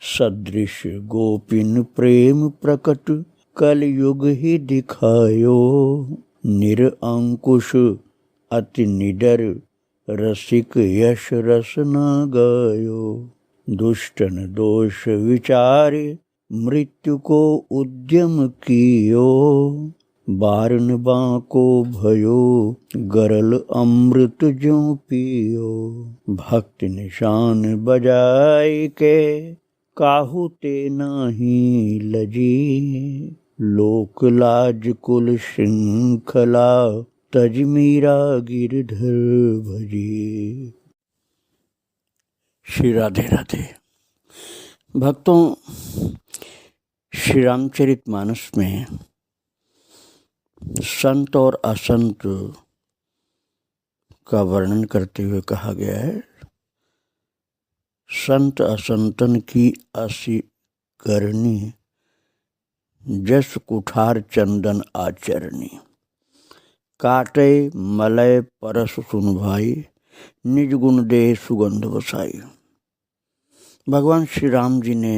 सदृश गोपिन प्रेम प्रकट कलयुग ही दिखायो। निरअंकुश अति निडर रसिक यश रस न गायो। दुष्टन दोष विचारे मृत्यु को उद्यम कियो। बारन बांको भयो गरल अमृत ज्यों पियो। भक्ति निशान बजाय के काहू ते नाही लजी। लोक लाज कुल श्रृंखला तज मीरा गिरधर भजी। श्री राधे राधे। भक्तों, श्री रामचरितमानस में संत और असंत का वर्णन करते हुए कहा गया है, संत असंतन की असी करनी, जस कुठार चंदन आचरणी। काटे मलय परस सुन भाई, निज गुण दे सुगंध बसाई। भगवान श्री राम जी ने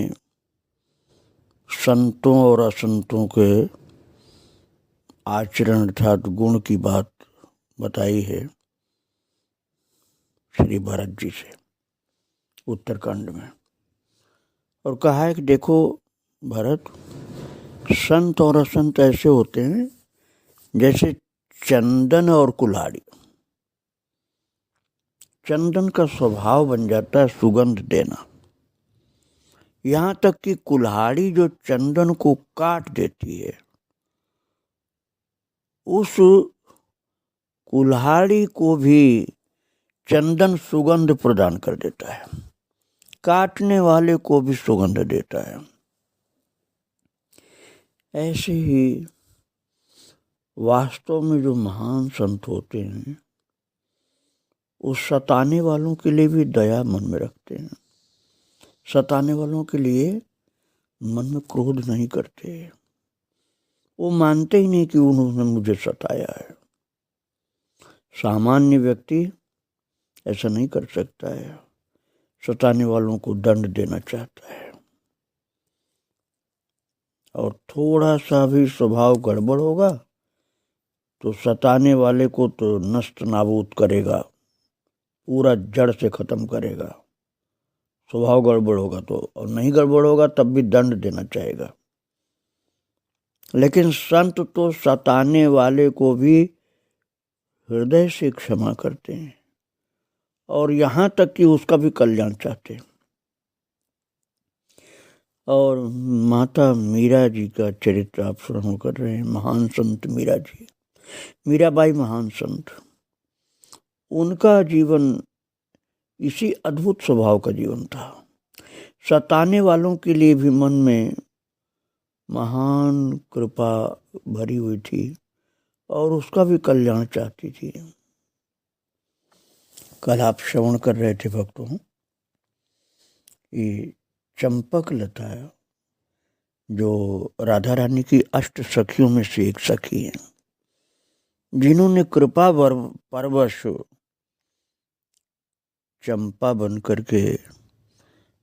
संतों और असंतों के आचरण अर्थात गुण की बात बताई है श्री भरत जी से उत्तरकांड में, और कहा है कि देखो भरत, संत और असंत ऐसे होते हैं जैसे चंदन और कुल्हाड़ी। चंदन का स्वभाव बन जाता है सुगंध देना, यहाँ तक कि कुल्हाड़ी जो चंदन को काट देती है, उस कुल्हाड़ी को भी चंदन सुगंध प्रदान कर देता है, काटने वाले को भी सुगंध देता है। ऐसे ही वास्तव में जो महान संत होते हैं, उस सताने वालों के लिए भी दया मन में रखते हैं, सताने वालों के लिए मन में क्रोध नहीं करते। वो मानते ही नहीं कि उन्होंने मुझे सताया है। सामान्य व्यक्ति ऐसा नहीं कर सकता है, सताने वालों को दंड देना चाहता है, और थोड़ा सा भी स्वभाव गड़बड़ होगा तो सताने वाले को तो नष्ट नाबूद करेगा, पूरा जड़ से खत्म करेगा। स्वभाव गड़बड़ होगा तो, और नहीं गड़बड़ होगा तब भी दंड देना चाहेगा। लेकिन संत तो सताने वाले को भी हृदय से क्षमा करते हैं, और यहाँ तक कि उसका भी कल्याण चाहते हैं। और माता मीरा जी का चरित्र आप श्रवण कर रहे हैं। महान संत मीरा जी, मीराबाई महान संत, उनका जीवन इसी अद्भुत स्वभाव का जीवन था। सताने वालों के लिए भी मन में महान कृपा भरी हुई थी, और उसका भी कल्याण चाहती थी। कल आप श्रवण कर रहे थे भक्तों, ये चंपक लता जो राधा रानी की अष्ट सखियों में से एक सखी है, जिन्होंने कृपा परवश चंपा बन करके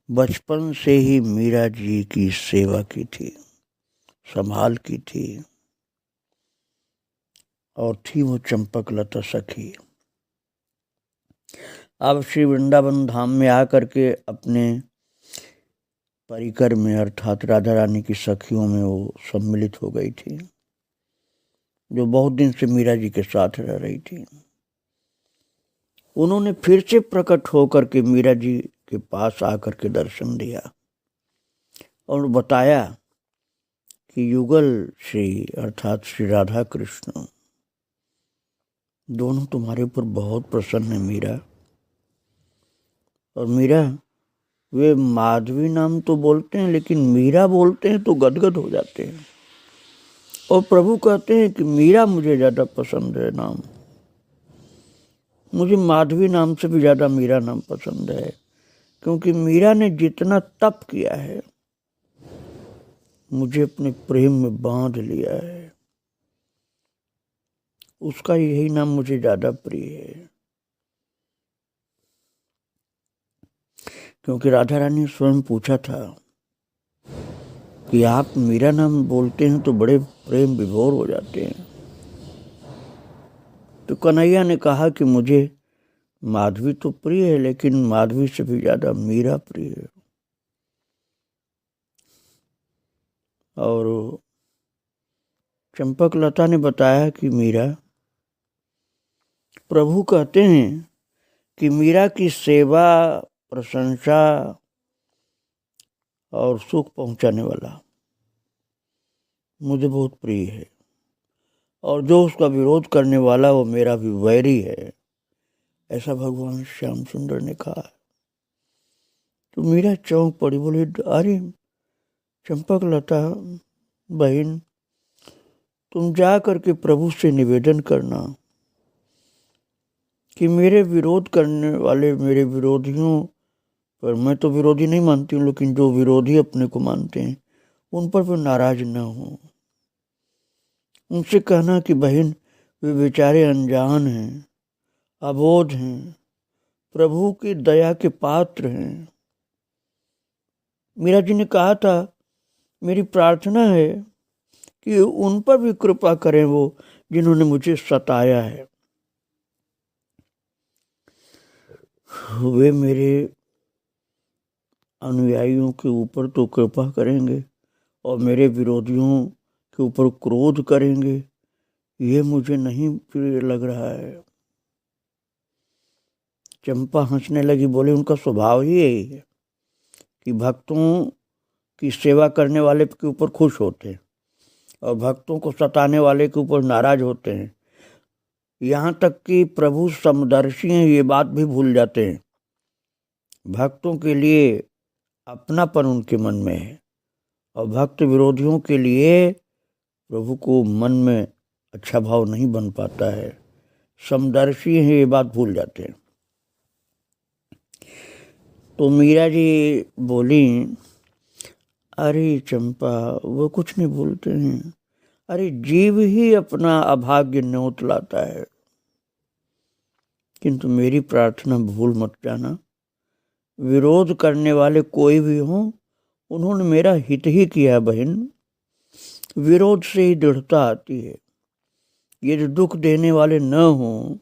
बचपन से ही मीरा जी की सेवा की थी, संभाल की थी, और थी वो चंपक लता सखी। अब श्री वृंदावन धाम में आकर के अपने परिकर में अर्थात राधा रानी की सखियों में वो सम्मिलित हो गई थी, जो बहुत दिन से मीरा जी के साथ रह रही थी। उन्होंने फिर से प्रकट होकर के मीरा जी के पास आकर के दर्शन दिया और बताया कि युगल श्री अर्थात श्री राधा कृष्ण दोनों तुम्हारे ऊपर बहुत प्रसन्न है मीरा। और मीरा, वे माधवी नाम तो बोलते हैं, लेकिन मीरा बोलते हैं तो गदगद हो जाते हैं, और प्रभु कहते हैं कि मीरा मुझे ज़्यादा पसंद है नाम, मुझे माधवी नाम से भी ज़्यादा मीरा नाम पसंद है, क्योंकि मीरा ने जितना तप किया है, मुझे अपने प्रेम में बांध लिया है, उसका यही नाम मुझे ज़्यादा प्रिय है। क्योंकि राधा रानी स्वयं पूछा था कि आप मेरा नाम बोलते हैं तो बड़े प्रेम विभोर हो जाते हैं। तो कन्हैया ने कहा कि मुझे माधवी तो प्रिय है, लेकिन माधवी से भी ज्यादा मीरा प्रिय है। और चंपकलता ने बताया कि मीरा, प्रभु कहते हैं कि मीरा की सेवा, प्रशंसा और सुख पहुंचाने वाला मुझे बहुत प्रिय है, और जो उसका विरोध करने वाला वो मेरा भी वैरी है, ऐसा भगवान श्याम सुंदर ने कहा। तो मीरा चौंक पड़ी, बोली अरे चंपकलता बहन, तुम जा करके प्रभु से निवेदन करना कि मेरे विरोध करने वाले मेरे विरोधियों पर, मैं तो विरोधी नहीं मानती हूँ, लेकिन जो विरोधी अपने को मानते हैं उन पर भी नाराज न हो। उनसे कहना कि बहन वे बेचारे अनजान हैं, अबोध हैं, प्रभु की दया के पात्र हैं। मीरा जी ने कहा था, मेरी प्रार्थना है कि उन पर भी कृपा करें वो जिन्होंने मुझे सताया है। वे मेरे अनुयायियों के ऊपर तो कृपा करेंगे और मेरे विरोधियों के ऊपर क्रोध करेंगे, ये मुझे नहीं प्रिय लग रहा है। चंपा हंसने लगी, बोले उनका स्वभाव ही यही है कि भक्तों की सेवा करने वाले के ऊपर खुश होते हैं और भक्तों को सताने वाले के ऊपर नाराज होते हैं। यहाँ तक कि प्रभु समदर्शी हैं, ये बात भी भूल जाते हैं। भक्तों के लिए अपनापन उनके मन में है और भक्त विरोधियों के लिए प्रभु को मन में अच्छा भाव नहीं बन पाता है। समदर्शी हैं, ये बात भूल जाते हैं। तो मीरा जी बोली, अरे चंपा वो कुछ नहीं बोलते हैं, अरे जीव ही अपना अभाग्य न्योत लाता है। किंतु मेरी प्रार्थना भूल मत जाना, विरोध करने वाले कोई भी हों, उन्होंने मेरा हित ही किया बहन। विरोध से ही दृढ़ता आती है। यदि दुख देने वाले न हों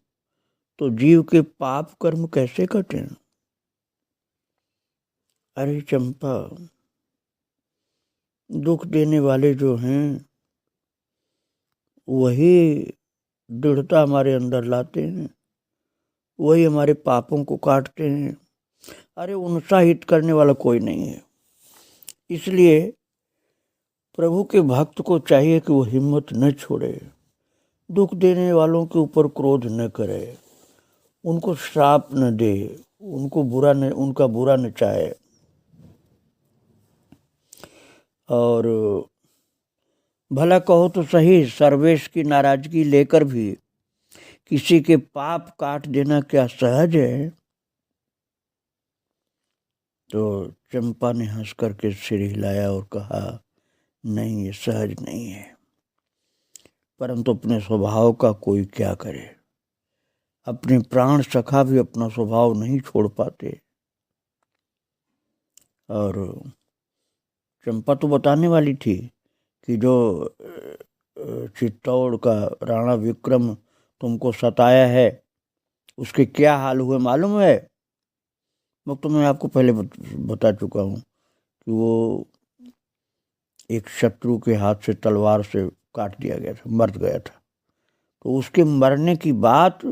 तो जीव के पाप कर्म कैसे कटें। अरे चंपा, दुख देने वाले जो हैं वही दृढ़ता हमारे अंदर लाते हैं, वही हमारे पापों को काटते हैं। अरे उनका हित करने वाला कोई नहीं है। इसलिए प्रभु के भक्त को चाहिए कि वो हिम्मत न छोड़े, दुख देने वालों के ऊपर क्रोध न करे, उनको श्राप न दे, उनका बुरा न चाहे। और भला कहो तो सही, सर्वेश की नाराजगी लेकर भी किसी के पाप काट देना क्या सहज है। तो चंपा ने हंस करके सिर हिलाया और कहा, नहीं ये सहज नहीं है, परंतु अपने स्वभाव का कोई क्या करे। अपने प्राण सखा भी अपना स्वभाव नहीं छोड़ पाते। और चंपा तो बताने वाली थी कि जो चित्तौड़ का राणा विक्रम तुमको सताया है उसके क्या हाल हुए मालूम है। तो मैं आपको पहले बता चुका हूँ कि वो एक शत्रु के हाथ से तलवार से काट दिया गया था, मर गया था। तो उसके मरने की बात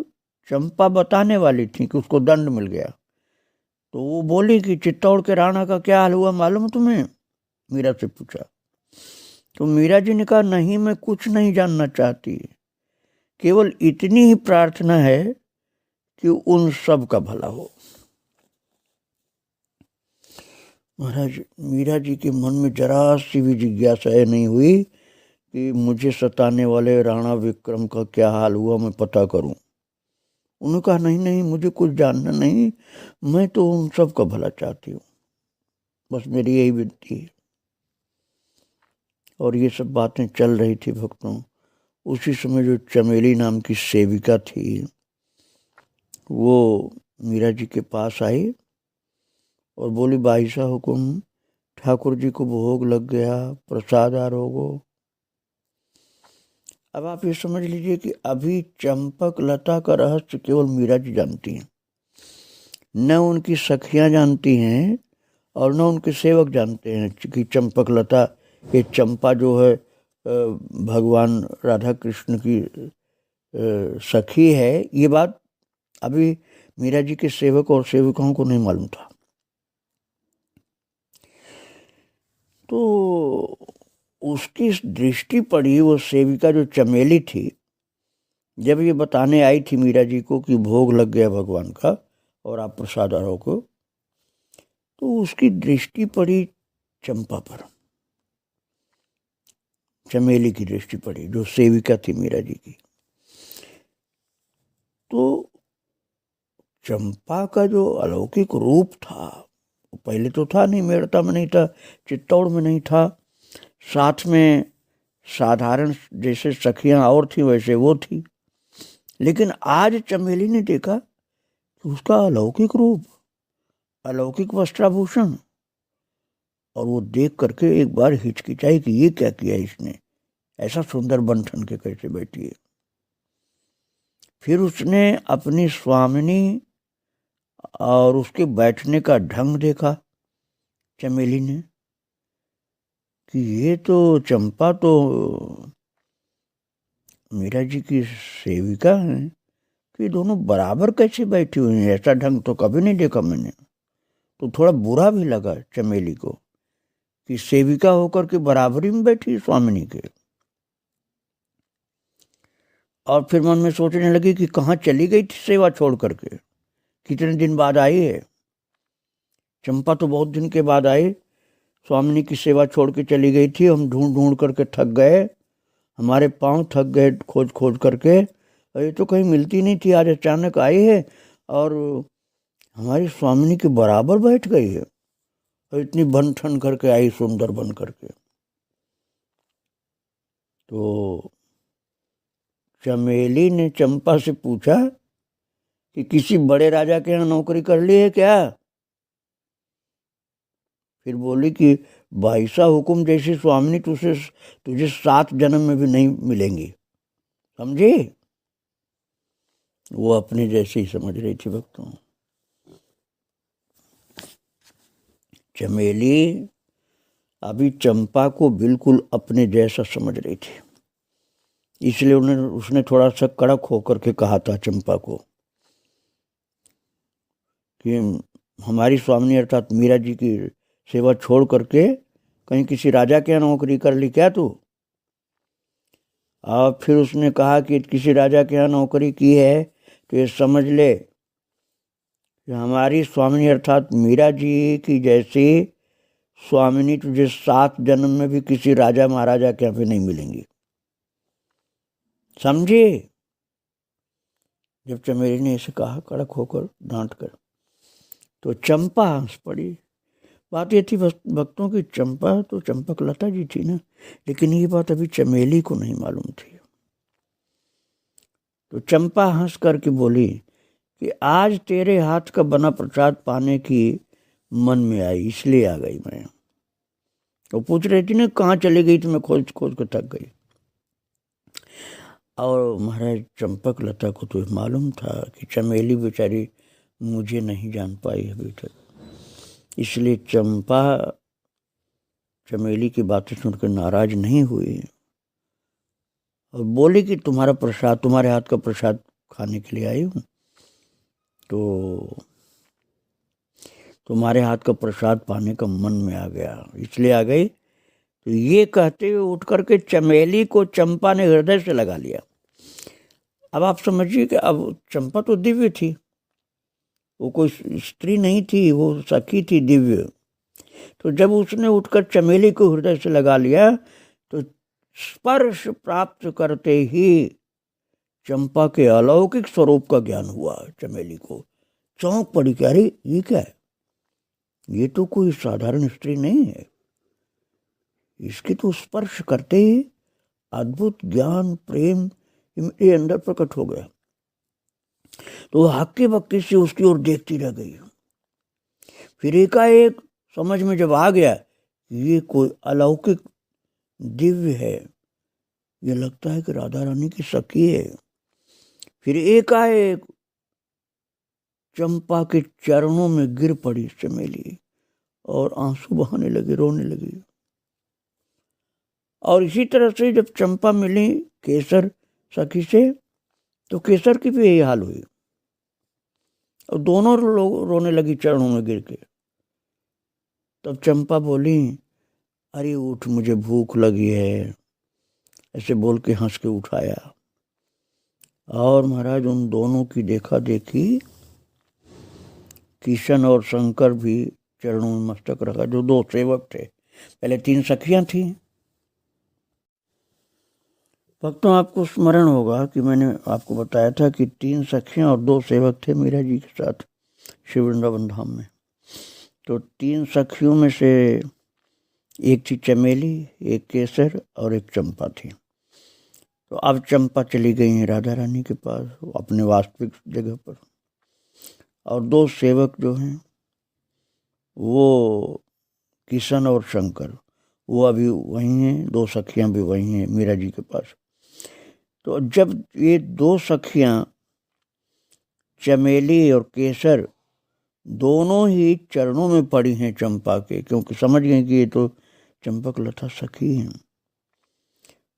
चंपा बताने वाली थी कि उसको दंड मिल गया। तो वो बोली कि चित्तौड़ के राणा का क्या हाल हुआ मालूम तुम्हें, मीरा से पूछा। तो मीरा जी ने कहा, नहीं मैं कुछ नहीं जानना चाहती, केवल इतनी ही प्रार्थना है कि उन सब का भला हो। महाराज, मीरा जी के मन में जरा सी भी जिज्ञासा नहीं हुई कि मुझे सताने वाले राणा विक्रम का क्या हाल हुआ मैं पता करूं। उन्होंने कहा, नहीं नहीं मुझे कुछ जानना नहीं, मैं तो उन सब का भला चाहती हूँ, बस मेरी यही विनती है। और ये सब बातें चल रही थी भक्तों। उसी समय जो चमेली नाम की सेविका थी वो मीरा जी के पास आई और बोली, बाईसा हुकुम, ठाकुर जी को भोग लग गया, प्रसाद आरोगो। अब आप ये समझ लीजिए कि अभी चंपक लता का रहस्य केवल मीरा जी जानती हैं, न उनकी सखियां जानती हैं और न उनके सेवक जानते हैं कि चंपक लता, ये चंपा जो है भगवान राधा कृष्ण की सखी है। ये बात अभी मीरा जी के सेवक और सेविकाओं को नहीं मालूम था। तो उसकी दृष्टि पड़ी, वो सेविका जो चमेली थी, जब ये बताने आई थी मीरा जी को कि भोग लग गया भगवान का और आप प्रसाद आरोह को, तो उसकी दृष्टि पड़ी चंपा पर, चमेली की दृष्टि पड़ी जो सेविका थी मीरा जी की। तो चंपा का जो अलौकिक रूप था, पहले तो था नहीं, मेड़ता में नहीं था, चित्तौड़ में नहीं था, साथ में साधारण जैसे सखियां और थी वैसे वो थी। लेकिन आज चमेली ने देखा कि उसका अलौकिक रूप, अलौकिक वस्त्राभूषण, और वो देख करके एक बार हिचकिचाई कि ये क्या किया इसने, ऐसा सुंदर बन ठन के कैसे बैठी है। फिर उसने अपनी स्वामिनी और उसके बैठने का ढंग देखा चमेली ने कि ये तो चंपा तो मीरा जी की सेविका है, कि दोनों बराबर कैसे बैठी हुई हैं, ऐसा ढंग तो कभी नहीं देखा मैंने। तो थोड़ा बुरा भी लगा चमेली को कि सेविका होकर के बराबरी में बैठी स्वामिनी के। और फिर मन में सोचने लगी कि कहाँ चली गई थी सेवा छोड़ करके, कितने दिन बाद आई है। चंपा तो बहुत दिन के बाद आई, स्वामिनी की सेवा छोड़ के चली गई थी, हम ढूंढ ढूंढ करके थक गए, हमारे पांव थक गए खोज खोज करके, ये तो कहीं मिलती नहीं थी, आज अचानक आई है और हमारी स्वामिनी के बराबर बैठ गई है, और इतनी बन ठन करके आई, सुंदर बन करके। तो चमेली ने चंपा से पूछा कि किसी बड़े राजा के यहाँ नौकरी कर ली है क्या? फिर बोली कि बाईसा हुकुम जैसी स्वामिनी तुझे 7 जन्म में भी नहीं मिलेंगी, समझी? वो अपने जैसे ही समझ रही थी भक्तों। चमेली अभी चंपा को बिल्कुल अपने जैसा समझ रही थी, इसलिए उसने थोड़ा सा कड़क होकर के कहा था चंपा को कि हमारी स्वामिनी अर्थात मीरा जी की सेवा छोड़ करके कहीं किसी राजा के यहाँ नौकरी कर ली क्या तू? और फिर उसने कहा कि किसी राजा के यहाँ नौकरी की है तो ये समझ ले कि हमारी स्वामिनी अर्थात मीरा जी की जैसी स्वामिनी तुझे 7 जन्म में भी किसी राजा महाराजा के यहाँ पे नहीं मिलेंगी, समझे? जब चमेली ने ऐसे कहा कड़क होकर, डांट कर, तो चंपा हंस पड़ी। बात ये थी भक्तों की, चंपा तो चंपक लता जी थी ना, लेकिन ये बात अभी चमेली को नहीं मालूम थी। तो चंपा हंस करके बोली कि आज तेरे हाथ का बना प्रसाद पाने की मन में आई, इसलिए आ गई मैं। तो पूछ रही थी ना कहाँ चली गई, तो मैं खोज खोज कर थक गई। और महाराज चंपक लता को तो मालूम था कि चमेली बेचारी मुझे नहीं जान पाई अभी तक, इसलिए चंपा चमेली की बातें सुनकर नाराज नहीं हुई और बोली कि तुम्हारा प्रसाद, तुम्हारे हाथ का प्रसाद खाने के लिए आई हूँ, तो तुम्हारे हाथ का प्रसाद पाने का मन में आ गया, इसलिए आ गई। तो ये कहते हुए उठ करके चमेली को चंपा ने हृदय से लगा लिया। अब आप समझिए कि अब चंपा तो दिव्य थी, वो कोई स्त्री नहीं थी, वो सखी थी दिव्य। तो जब उसने उठकर चमेली को हृदय से लगा लिया तो स्पर्श प्राप्त करते ही चंपा के अलौकिक स्वरूप का ज्ञान हुआ। चमेली को चौंक पड़ी कि अरे ये क्या है, ये तो कोई साधारण स्त्री नहीं है, इसके तो स्पर्श करते ही अद्भुत ज्ञान प्रेम मेरे अंदर प्रकट हो गया। तो हक्के बक्के से उसकी ओर देखती रह गई। फिर एकाएक समझ में जब आ गया ये कोई अलौकिक दिव्य है, ये लगता है कि राधा रानी की सखी है। फिर एकाएक चंपा के चरणों में गिर पड़ी चमेली और आंसू बहाने लगी, रोने लगी। और इसी तरह से जब चंपा मिली केसर सखी से, तो केसर की भी यही हाल हुई और दोनों लोग रोने लगी चरणों में गिर के। तब चंपा बोली, अरे उठ, मुझे भूख लगी है, ऐसे बोल के हंस के उठाया। और महाराज उन दोनों की देखा देखी किशन और शंकर भी चरणों में मस्तक रखा, जो दो सेवक थे। पहले 3 सखियां थी। भक्तों, आपको स्मरण होगा कि मैंने आपको बताया था कि 3 सखियां और 2 सेवक थे मीरा जी के साथ शिव वृंदावन धाम में। तो 3 सखियों में से एक थी चमेली, एक केसर और एक चंपा थी। तो अब चंपा चली गई हैं राधा रानी के पास, अपने वास्तविक जगह पर। और 2 सेवक जो हैं वो किशन और शंकर, वो अभी वहीं हैं। 2 सखियां भी वहीं हैं मीरा जी के पास। तो जब ये 2 सखियां चमेली और केसर दोनों ही चरणों में पड़ी हैं चंपा के, क्योंकि समझ गए कि ये तो चंपक लता सखी हैं,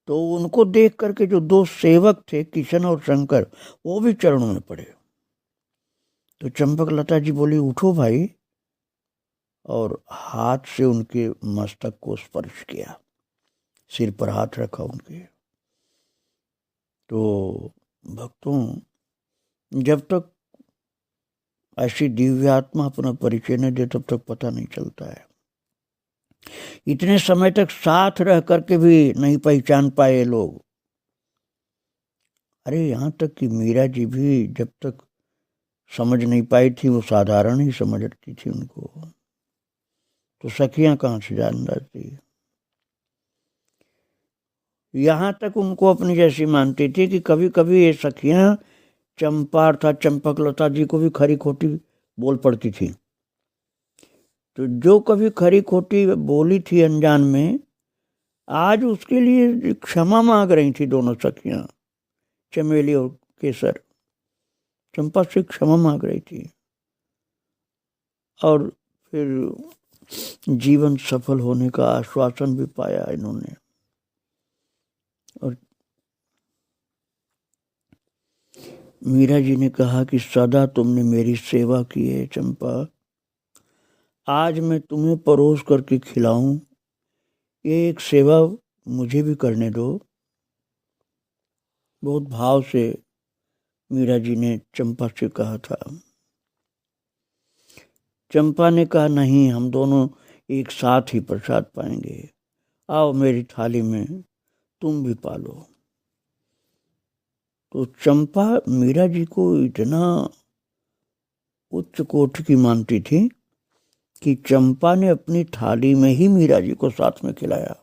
तो उनको देख करके जो 2 सेवक थे किशन और शंकर, वो भी चरणों में पड़े। तो चंपक लता जी बोली, उठो भाई, और हाथ से उनके मस्तक को स्पर्श किया, सिर पर हाथ रखा उनके। तो भक्तों, जब तक ऐसी दिव्यात्मा अपना परिचय न दे तब तक पता नहीं चलता है। इतने समय तक साथ रह करके भी नहीं पहचान पाए लोग। अरे यहाँ तक कि मीरा जी भी जब तक समझ नहीं पाई थी, वो साधारण ही समझती थी उनको, तो सखियां कहाँ से जान जाती। यहाँ तक उनको अपनी जैसी मानती थी कि कभी कभी ये सखियां चंपा अर्थात चंपक लता जी को भी खरी खोटी बोल पड़ती थी। तो जो कभी खरी खोटी बोली थी अनजान में, आज उसके लिए क्षमा मांग रही थी दोनों सखियां, चमेली और केसर। चंपा से क्षमा मांग रही थी और फिर जीवन सफल होने का आश्वासन भी पाया इन्होंने। और मीरा जी ने कहा कि सदा तुमने मेरी सेवा की है चंपा, आज मैं तुम्हें परोस करके खिलाऊं, ये एक सेवा मुझे भी करने दो। बहुत भाव से मीरा जी ने चंपा से कहा था। चंपा ने कहा, नहीं, हम दोनों एक साथ ही प्रसाद पाएंगे, आओ मेरी थाली में तुम भी पालो। तो चंपा मीरा जी को इतना उच्च कोटि की मानती थी कि चंपा ने अपनी थाली में ही मीरा जी को साथ में खिलाया।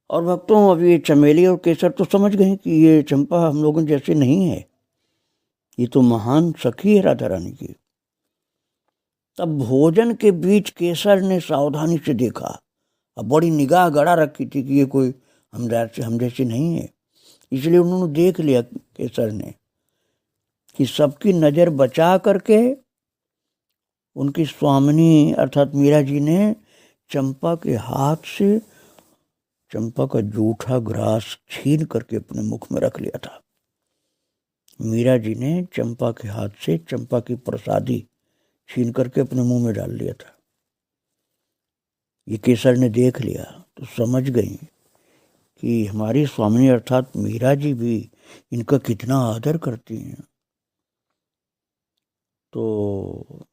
और भक्तों, अब ये चमेली और केसर तो समझ गए कि ये चंपा हम लोगों जैसे नहीं है, ये तो महान सखी है राधा रानी की। तब भोजन के बीच केसर ने सावधानी से देखा, अब बड़ी निगाह गड़ा रखी थी कि ये कोई हम जैसे नहीं है। इसलिए उन्होंने देख लिया केसर ने कि सबकी नज़र बचा करके उनकी स्वामिनी अर्थात मीरा जी ने चंपा के हाथ से चंपा का जूठा ग्रास छीन करके अपने मुख में रख लिया था। मीरा जी ने चंपा के हाथ से चंपा की प्रसादी छीन करके अपने मुंह में डाल लिया था। ये केसर ने देख लिया तो समझ गई कि हमारी स्वामिनी अर्थात मीरा जी भी इनका कितना आदर करती हैं। तो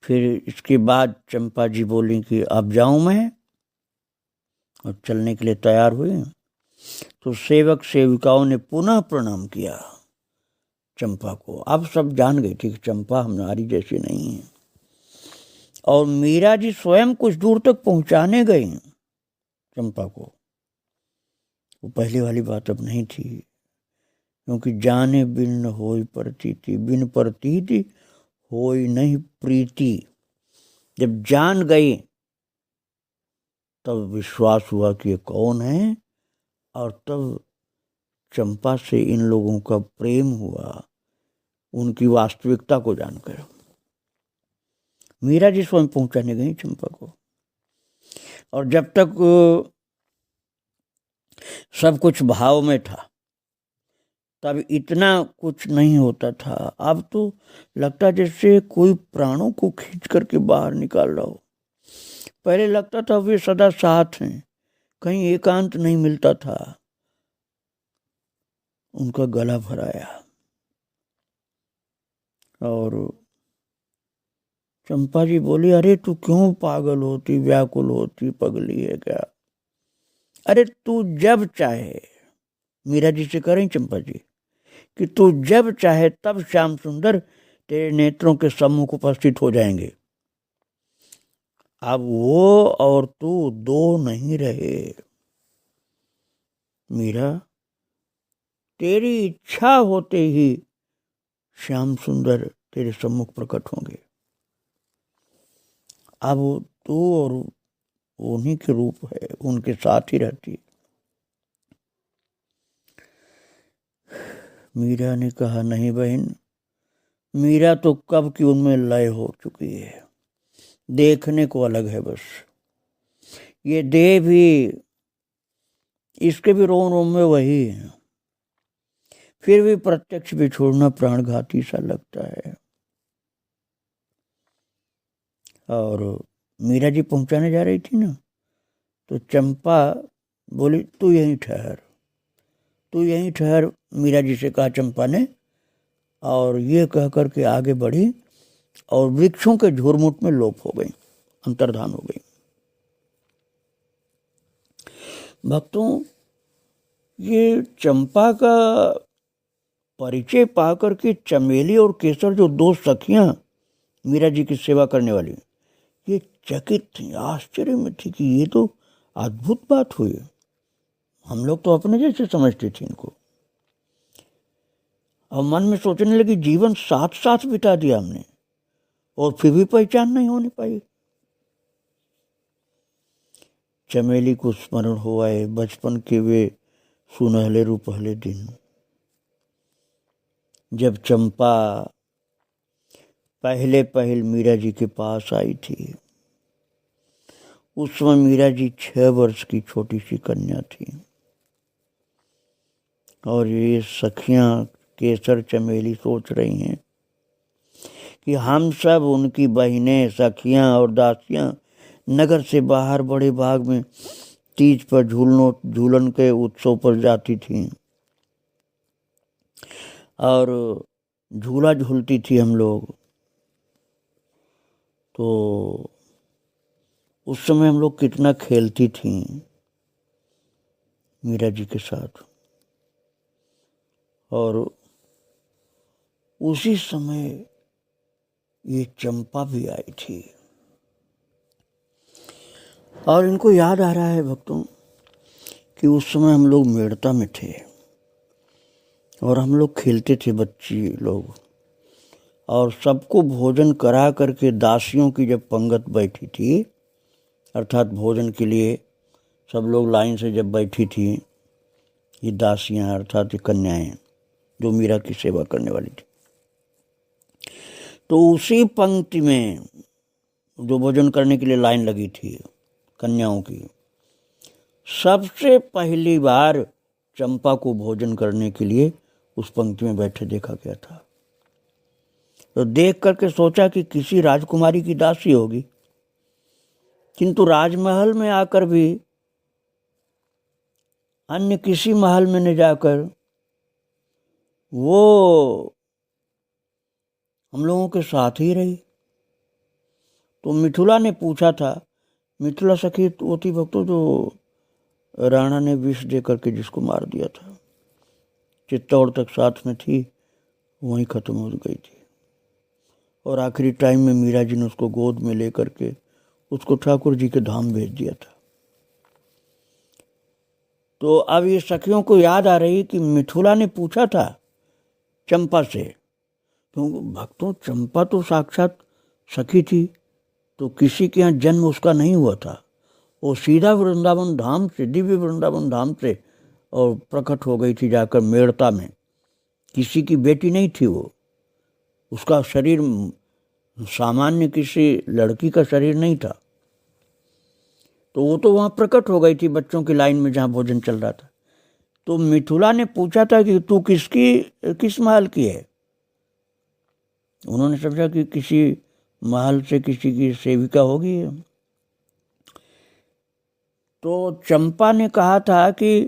फिर इसके बाद चंपा जी बोली कि अब जाऊं मैं, और चलने के लिए तैयार हुई। तो सेवक सेविकाओं ने पुनः प्रणाम किया चंपा को। अब सब जान गई थी कि चंपा हमारी जैसी नहीं है। और मीरा जी स्वयं कुछ दूर तक पहुंचाने गई चंपा को। वो पहले वाली बात अब नहीं थी, क्योंकि जाने बिन होई प्रतीति, बिन प्रतीति होई नहीं प्रीति। जब जान गई तब विश्वास हुआ कि ये कौन है, और तब चंपा से इन लोगों का प्रेम हुआ, उनकी वास्तविकता को जानकर। मीरा जी स्वयं पहुंचाने गई चंपा को, और जब तक सब कुछ भाव में था तब इतना कुछ नहीं होता था। अब तो लगता जैसे कोई प्राणों को खींच करके बाहर निकाल रहा हो। पहले लगता था वे सदा साथ हैं, कहीं एकांत नहीं मिलता था। उनका गला भराया और चंपा जी बोली, अरे तू क्यों पागल होती, व्याकुल होती, पगली है क्या? अरे तू जब चाहे, मीरा जी से करें चंपा जी, कि तू जब चाहे तब श्याम सुंदर तेरे नेत्रों के सम्मुख उपस्थित हो जाएंगे। अब वो और तू दो नहीं रहे मीरा, तेरी इच्छा होते ही श्याम सुंदर तेरे सम्मुख प्रकट होंगे। अब तू और उन्हीं के रूप है, उनके साथ ही रहती है। मीरा ने कहा, नहीं बहन, मीरा तो कब की उनमें लय हो चुकी है, देखने को अलग है बस। ये देह भी, इसके भी रोम रोम में वही है, फिर भी प्रत्यक्ष भी छोड़ना प्राणघाती सा लगता है। और मीरा जी पहुंचाने जा रही थी ना, तो चंपा बोली, तू यहीं ठहर, तू यहीं ठहर। मीरा जी से कहा चंपा ने, और ये कह कर के आगे बढ़ी और वृक्षों के झुरमुट में लोप हो गई, अंतर्धान हो गई। भक्तों, ये चंपा का परिचय पाकर के चमेली और केसर, जो दो सखियां मीरा जी की सेवा करने वाली, ये चकित थी, आश्चर्य में थी कि ये तो अद्भुत बात हुई। हम लोग तो अपने जैसे समझते थे इनको, और मन में सोचने लगी जीवन साथ साथ बिता दिया हमने और फिर भी पहचान नहीं होने पाई। चमेली को स्मरण हो आए बचपन के वे सुनहले रुपहले दिन, जब चंपा पहले पहल मीरा जी के पास आई थी। उस समय मीरा जी 6 वर्ष की छोटी सी कन्या थी, और ये सखियां केसर चमेली सोच रही हैं कि हम सब उनकी बहनें, सखियां और दासियां नगर से बाहर बड़े बाग में तीज पर झूलन के उत्सव पर जाती थीं, और झूला झूलती थी हम लोग। तो उस समय हम लोग कितना खेलती थी मीरा जी के साथ, और उसी समय ये चंपा भी आई थी। और इनको याद आ रहा है भक्तों कि उस समय हम लोग मेड़ता में थे और हम लोग खेलते थे बच्ची लोग, और सबको भोजन करा करके दासियों की जब पंगत बैठी थी, अर्थात भोजन के लिए सब लोग लाइन से जब बैठी थी, ये दासियां अर्थात ये कन्याएं जो मीरा की सेवा करने वाली थी, तो उसी पंक्ति में जो भोजन करने के लिए लाइन लगी थी कन्याओं की, सबसे पहली बार चंपा को भोजन करने के लिए उस पंक्ति में बैठे देखा गया था। तो देख करके सोचा कि किसी राजकुमारी की दासी होगी, किंतु राजमहल में आकर भी अन्य किसी महल में न जाकर वो हम लोगों के साथ ही रही। तो मिथुला ने पूछा था, मिथुला सखी वो थी भक्तों जो राणा ने विष दे करके जिसको मार दिया था, चित्तौड़ तक साथ में थी, वहीं खत्म हो गई थी, और आखिरी टाइम में मीरा जी ने उसको गोद में लेकर के उसको ठाकुर जी के धाम भेज दिया था। तो अब ये सखियों को याद आ रही कि मिथुला ने पूछा था चंपा से, क्योंकि भक्तों चंपा तो साक्षात सखी थी तो किसी के यहाँ जन्म उसका नहीं हुआ था, वो सीधा वृंदावन धाम से, दिव्य वृंदावन धाम से और प्रकट हो गई थी जाकर मेड़ता में। किसी की बेटी नहीं थी वो, उसका शरीर सामान्य किसी लड़की का शरीर नहीं था। तो वो तो वहाँ प्रकट हो गई थी बच्चों की लाइन में जहाँ भोजन चल रहा था। तो मिथुला ने पूछा था कि तू किस महल की है। उन्होंने समझा कि किसी महल से किसी की सेविका होगी। तो चंपा ने कहा था कि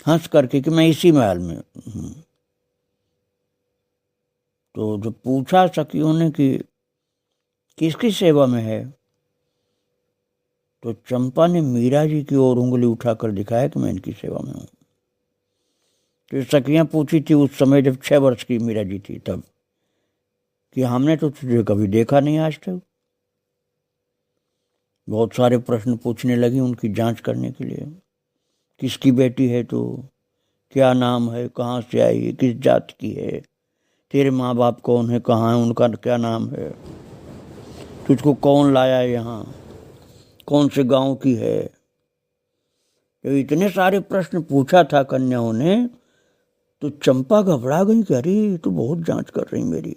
हंस करके कि मैं इसी महल में हूँ। तो जब पूछा सखियों ने कि किसकी सेवा में है, तो चंपा ने मीरा जी की ओर उंगली उठाकर दिखाया कि मैं इनकी सेवा में हूँ। तो सखियाँ पूछी थी उस समय जब 6 वर्ष की मीरा जी थी तब, कि हमने तो तुझे कभी देखा नहीं आज तक। बहुत सारे प्रश्न पूछने लगी उनकी जांच करने के लिए। किसकी बेटी है तू, क्या नाम है, कहाँ से आई है, किस जात की है, तेरे माँ बाप कौन है, कहाँ है, उनका क्या नाम है, तुझको कौन लाया यहाँ, कौन से गांव की है। तो इतने सारे प्रश्न पूछा था कन्याओं ने। तो चंपा घबरा गई कि अरे तो बहुत जांच कर रही मेरी।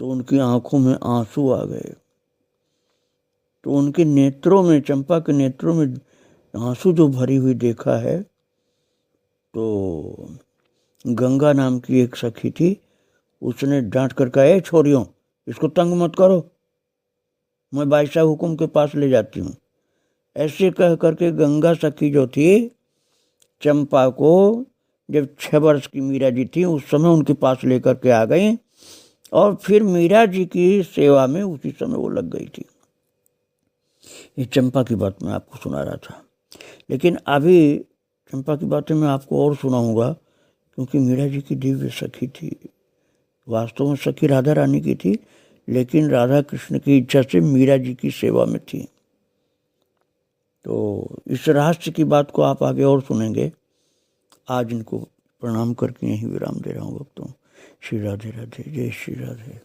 तो उनकी आंखों में आंसू आ गए। तो उनके नेत्रों में, चंपा के नेत्रों में आंसू जो भरी हुई देखा है। तो गंगा नाम की एक सखी थी, उसने डांट कर कहा, ए छोरियों, इसको तंग मत करो, मैं बादशाह हुकुम के पास ले जाती हूँ। ऐसे कह करके गंगा सखी जो थी चंपा को, जब 6 वर्ष की मीरा जी थी उस समय उनके पास लेकर के आ गई और फिर मीरा जी की सेवा में उसी समय वो लग गई थी। ये चंपा की बात मैं आपको सुना रहा था, लेकिन अभी चंपा की बातें मैं आपको और सुनाऊंगा, क्योंकि मीरा जी की दिव्य सखी थी। वास्तव में सखी राधा रानी की थी, लेकिन राधा कृष्ण की इच्छा से मीरा जी की सेवा में थी। तो इस रहस्य की बात को आप आगे और सुनेंगे। आज इनको प्रणाम करके यहीं विराम दे रहा हूँ भक्तों। श्री राधे राधे, जय श्री राधे।